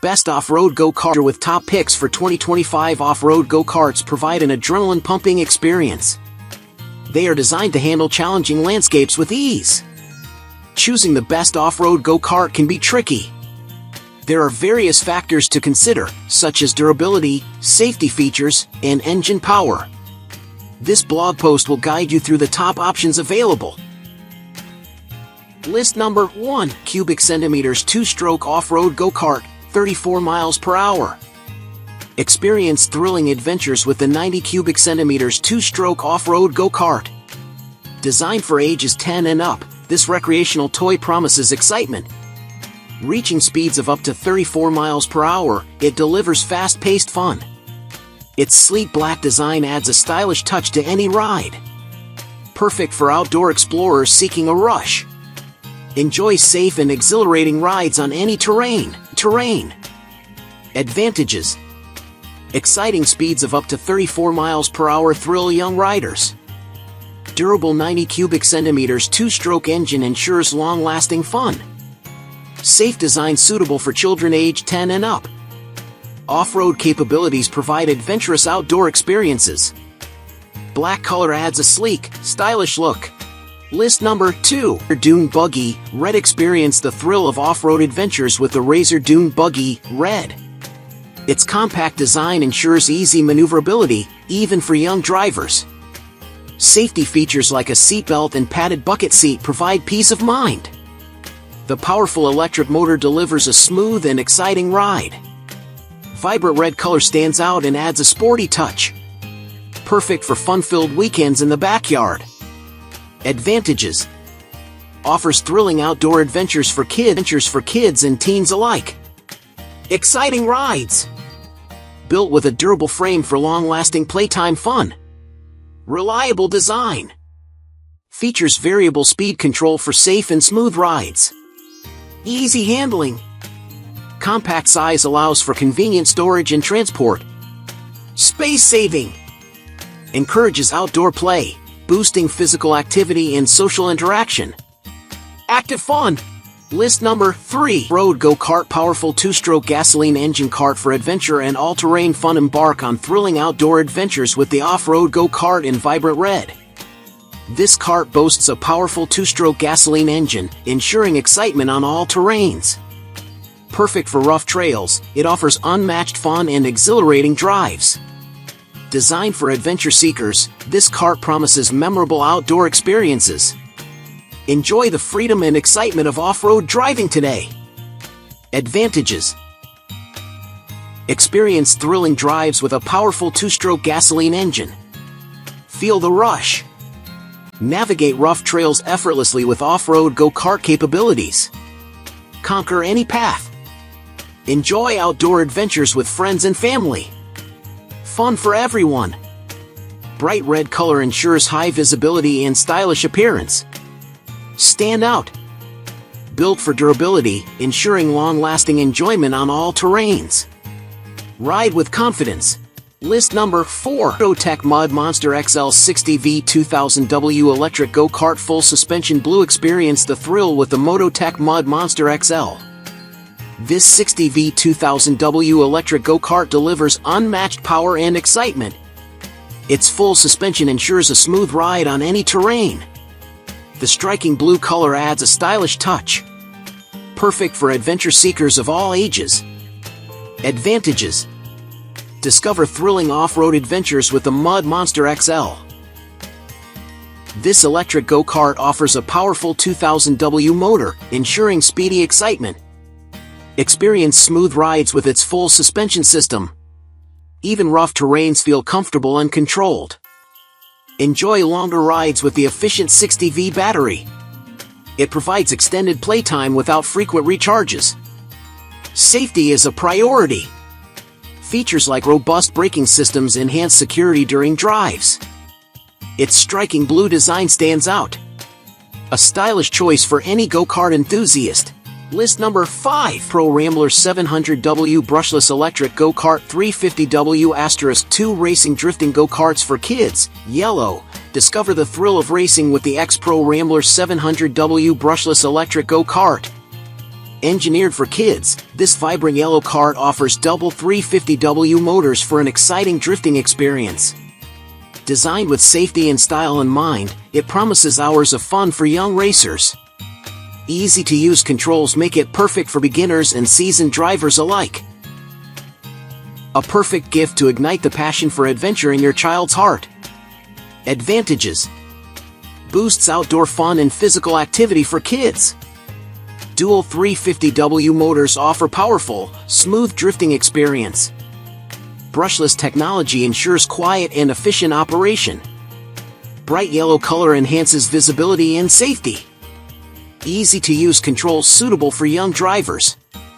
Best Off-Road Go-Kart with top picks for 2025. Off-road go-karts provide an adrenaline-pumping experience. They are designed to handle challenging landscapes with ease. Choosing the best off-road go-kart can be tricky. There are various factors to consider, such as durability, safety features, and engine power. This blog post will guide you through the top options available. List number 1. Cubic centimeters 2-stroke off-road go-kart, 34 miles per hour. Experience thrilling adventures with the 90 cubic centimeters 2-stroke off-road go-kart. Designed for ages 10 and up, this recreational toy promises excitement. Reaching speeds of up to 34 miles per hour, it delivers fast-paced fun. Its sleek black design adds a stylish touch to any ride. Perfect for outdoor explorers seeking a rush. Enjoy safe and exhilarating rides on any terrain. Advantages: exciting speeds of up to 34 miles per hour thrill young riders. Durable 90 cubic centimeters 2-stroke engine ensures long-lasting fun. Safe design suitable for children aged 10 and up. Off-road capabilities provide adventurous outdoor experiences. Black color adds a sleek, stylish look. List number 2. Dune Buggy Red. Experience the thrill of off-road adventures with the Razor Dune Buggy Red. Its compact design ensures easy maneuverability, even for young drivers. Safety features like a seatbelt and padded bucket seat provide peace of mind. The powerful electric motor delivers a smooth and exciting ride. Vibrant red color stands out and adds a sporty touch. Perfect for fun-filled weekends in the backyard. Advantages: offers thrilling outdoor adventures for kids and teens alike. Exciting rides. Built with a durable frame for long-lasting playtime fun. Reliable design. Features variable speed control for safe and smooth rides. Easy handling. Compact size allows for convenient storage and transport. Space saving. Encourages outdoor play, boosting physical activity and social interaction. Active fun. List number 3. Road Go-Kart Powerful 2-stroke gasoline engine kart for adventure and all-terrain fun. Embark on thrilling outdoor adventures with the off-road go-kart in vibrant red. This kart boasts a powerful 2-stroke gasoline engine, ensuring excitement on all terrains. Perfect for rough trails, it offers unmatched fun and exhilarating drives. Designed for adventure seekers, this kart promises memorable outdoor experiences. Enjoy the freedom and excitement of off-road driving today. Advantages: experience thrilling drives with a powerful 2-stroke gasoline engine. Feel the rush. Navigate rough trails effortlessly with off-road go-kart capabilities. Conquer any path. Enjoy outdoor adventures with friends and family. Fun for everyone. Bright red color ensures high visibility and stylish appearance. Stand out. Built for durability, ensuring long-lasting enjoyment on all terrains. Ride with confidence. List number 4. Mototech Mud Monster XL 60V 2000W Electric Go-Kart Full Suspension Blue. Experience the thrill with the Mototech Mud Monster XL. This 60V 2000W electric go-kart delivers unmatched power and excitement. Its full suspension ensures a smooth ride on any terrain. The striking blue color adds a stylish touch. Perfect for adventure seekers of all ages. Advantages: discover thrilling off-road adventures with the Mud Monster XL. This electric go-kart offers a powerful 2000W motor, ensuring speedy excitement. Experience smooth rides with its full suspension system. Even rough terrains feel comfortable and controlled. Enjoy longer rides with the efficient 60V battery. It provides extended playtime without frequent recharges. Safety is a priority. Features like robust braking systems enhance security during drives. Its striking blue design stands out. A stylish choice for any go-kart enthusiast. List number 5. Pro Rambler 700W Brushless Electric Go-Kart 350W*2 Racing Drifting Go-Karts for Kids, Yellow. Discover the thrill of racing with the Pro Rambler 700W Brushless Electric Go-Kart. Engineered for kids, this vibrant yellow kart offers double 350W motors for an exciting drifting experience. Designed with safety and style in mind, it promises hours of fun for young racers. Easy-to-use controls make it perfect for beginners and seasoned drivers alike. A perfect gift to ignite the passion for adventure in your child's heart. Advantages: boosts outdoor fun and physical activity for kids. Dual 350W motors offer powerful, smooth drifting experience. Brushless technology ensures quiet and efficient operation. Bright yellow color enhances visibility and safety. Easy-to-use controls suitable for young drivers.